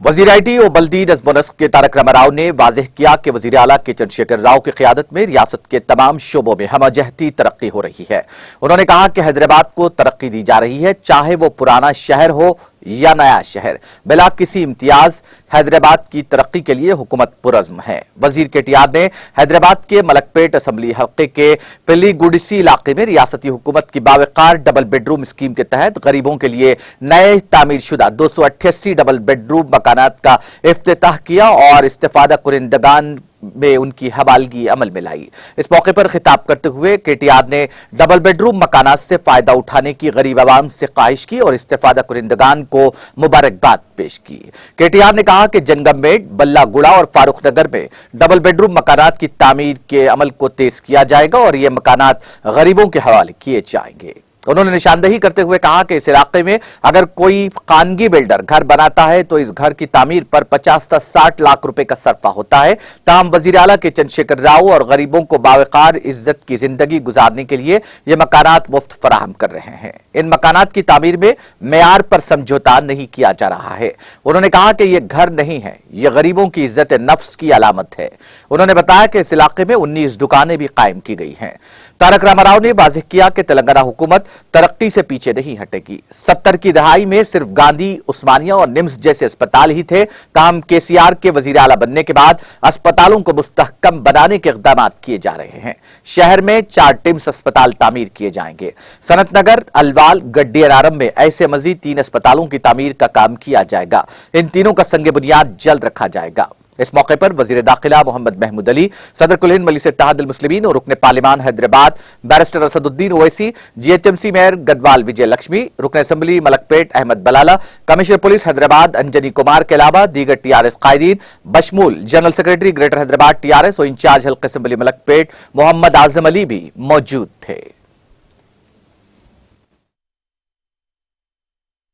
वजीर आईटी और बल्दी नज़्म व नस्क के तारक रामाराव ने वाज़ेह किया कि वजीर आला के चंद्रशेखर राव की क़यादत में रियासत के तमाम शोबों में हमजहती तरक्की हो रही है। उन्होंने कहा कि हैदराबाद को तरक्की दी जा रही है, चाहे वो पुराना शहर हो या नया शहर, बिला किसी इम्तियाज हैदराबाद की तरक्की के लिए हुकूमत पुरज़्म है। वजीर केटीआर ने हैदराबाद के मलकपेट असम्बली हल्के के पिलीगुडिसी इलाके में रियासती हुकूमत की बावकार डबल बेडरूम स्कीम के तहत गरीबों के लिए नए तामीर शुदा 288 डबल बेडरूम मकानात का इफ्तिताह किया और इस्तेफादा कुरिंदगान में उनकी हवालगी अमल में लाई। इस मौके पर खिताब करते हुए केटीआर ने डबल बेडरूम मकानात से फायदा उठाने की गरीब आवाम से ख्वाहिश की और इस्तेफादा कुरिंदगान को मुबारकबाद पेश की। केटीआर ने कहा कि जंगममेट, बल्लागुड़ा और फारूक नगर में डबल बेडरूम मकानात की तामीर के अमल को तेज किया जाएगा और ये मकानात गरीबों के हवाले किए जाएंगे। उन्होंने निशानदेही करते हुए कहा कि इस इलाके में अगर कोई खानगी बिल्डर घर बनाता है तो इस घर की तामीर पर 50 से 60 लाख रुपए का सरफा होता है। ताहम वजीर आला के चंद्रशेखर राव और गरीबों को बावकार इज्जत की जिंदगी गुजारने के लिए ये मकानात मुफ्त फराहम कर रहे हैं। इन मकानात की तामीर में मेयार पर समझौता नहीं किया जा रहा है। उन्होंने कहा कि यह घर नहीं है, यह गरीबों की इज्जत नफ्स की अलामत है। उन्होंने बताया कि इस इलाके में 19 दुकानें भी कायम की गई हैं। तारक रामाराव ने वाज़ेह किया कि तेलंगाना हुकूमत तरक्की से पीछे नहीं हटेगी। 70 की दहाई में सिर्फ गांधी, उस्मानिया और निम्स जैसे अस्पताल ही थे। ताहम केसीआर के वजीर आला बनने के बाद अस्पतालों को मुस्तहकम बनाने के इक़दाम किए जा रहे हैं। शहर में 4 टिम्स अस्पताल तामीर किए जाएंगे। सनत नगर, अलवाल, गड्डी अनारम में ऐसे मजीद 3 अस्पतालों की तामीर का काम किया जाएगा। इन तीनों का संग बुनियाद जल्द रखा जाएगा। इस मौके पर वजीर दाखिला मोहम्मद महमूद अली, सदर कुल हिंद मजलिस इत्तेहादुल मुस्लिमीन और रुकन पार्लिमान Hyderabad barrister Asaduddin Owaisi, GHMC mayor Gadwal Vijaya Lakshmi, रुकन assembly Malakpet Ahmed Balala, commissioner police Hyderabad Anjani Kumar के अलावा दीगर टीआरएस कायदीन बशमूल general secretary greater Hyderabad TRS और इंचार्ज हल्का असम्बली मलकपेट मोहम्मद आजम अली भी मौजूद थे।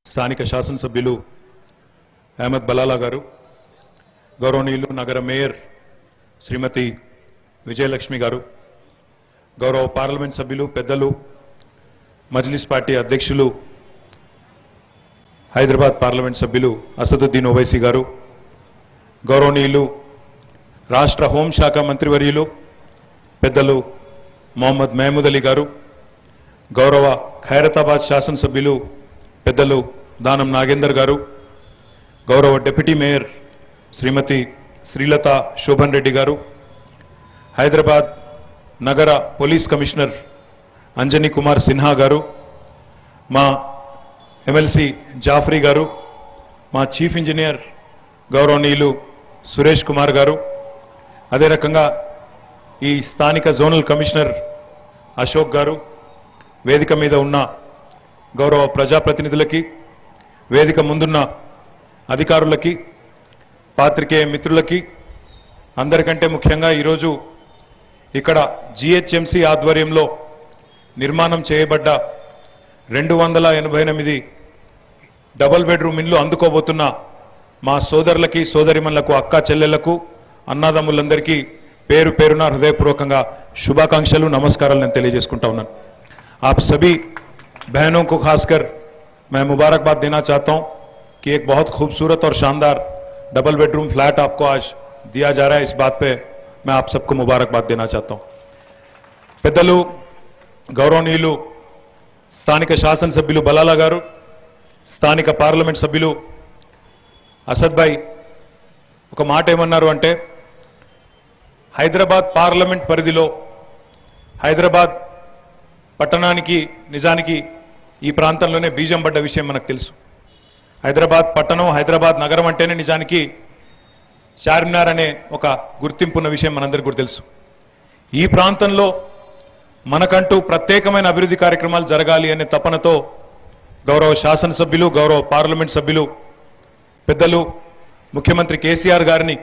స్థానిక శాసనసభ్యులు అహ్మద్ బలాలా గారు, గౌరవనీయులు నగర మేయర్ శ్రీమతి విజయలక్ష్మి గారు, గౌరవ పార్లమెంట్ సభ్యులు పెద్దలు, మజ్లిస్ పార్టీ అధ్యక్షులు హైదరాబాద్ పార్లమెంట్ సభ్యులు అసదుద్దీన్ ఓవైసీ గారు, గౌరవనీయులు రాష్ట్ర హోంశాఖ మంత్రివర్యులు పెద్దలు మొహమ్మద్ మహమూద్ అలీ గారు, గౌరవ ఖైరతాబాద్ శాసనసభ్యులు పెద్దలు దానం నాగేందర్ గారు, గౌరవ డిప్యూటీ మేయర్ శ్రీమతి శ్రీలత శోభన్ రెడ్డి గారు, హైదరాబాద్ నగర పోలీస్ కమిషనర్ అంజనీ కుమార్ సిన్హా గారు, మా ఎమ్మెల్సీ జాఫ్రీ గారు, మా చీఫ్ ఇంజనీర్ గౌరవనీయులు సురేష్ కుమార్ గారు, అదే రకంగా ఈ స్థానిక జోనల్ కమిషనర్ అశోక్ గారు, వేదిక మీద ఉన్న గౌరవ ప్రజాప్రతినిధులకి, వేదిక ముందున్న అధికారులకి, పాత్రికేయ మిత్రులకి, అందరికంటే ముఖ్యంగా ఈరోజు ఇక్కడ జీహెచ్ఎంసీ ఆధ్వర్యంలో నిర్మాణం చేయబడ్డ 288 డబుల్ బెడ్రూమ్ ఇండ్లు అందుకోబోతున్న మా సోదరులకి, సోదరిమణులకు, అక్క చెల్లెళ్లకు, అన్నదమ్ములందరికీ పేరు పేరున హృదయపూర్వకంగా శుభాకాంక్షలు, నమస్కారాలు నేను తెలియజేసుకుంటా ఉన్నాను। आप सभी बहनों को खासकर मैं मुबारकबाद देना चाहता हूं कि एक बहुत खूबसूरत और शानदार डबल बेडरूम फ्लैट आपको आज दिया जा रहा है। इस बात पे मैं आप सबको मुबारकबाद देना चाहता हूं। పెద్దలు గౌరవనీయులు స్థానిక శాసనసభ్యులు బలాలా గారు, స్థానిక పార్లమెంట్ సభ్యులు అసద్ భాయ్ ఒక మాట ఏమన్నారు అంటే, హైదరాబాద్ పార్లమెంట్ పరిధిలో హైదరాబాద్ పట్టణానికి నిజానికి ఈ ప్రాంతంలోనే బీజం పడ్డ విషయం మనకు తెలుసు। హైదరాబాద్ పట్టణం, హైదరాబాద్ నగరం అంటేనే నిజానికి చార్మినార్ అనే ఒక గుర్తింపున్న విషయం మనందరికీ కూడా తెలుసు। ఈ ప్రాంతంలో మనకంటూ ప్రత్యేకమైన అభివృద్ధి కార్యక్రమాలు జరగాలి అనే తపనతో గౌరవ శాసనసభ్యులు, గౌరవ పార్లమెంట్ సభ్యులు పెద్దలు ముఖ్యమంత్రి కేసీఆర్ గారిని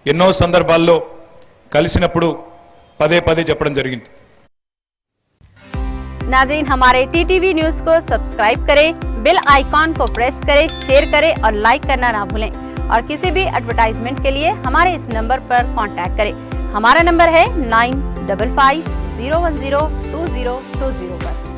ఎన్నో సందర్భాల్లో కలిసినప్పుడు పదే పదే చెప్పడం జరిగింది। नाज़रीन, हमारे टीटीवी न्यूज़ को सब्सक्राइब करें, बेल आइकॉन को प्रेस करें, शेयर करें और लाइक करना ना भूलें। और किसी भी एडवर्टाइजमेंट के लिए हमारे इस नंबर पर कांटेक्ट करें। हमारा नंबर है 9550102020 पर।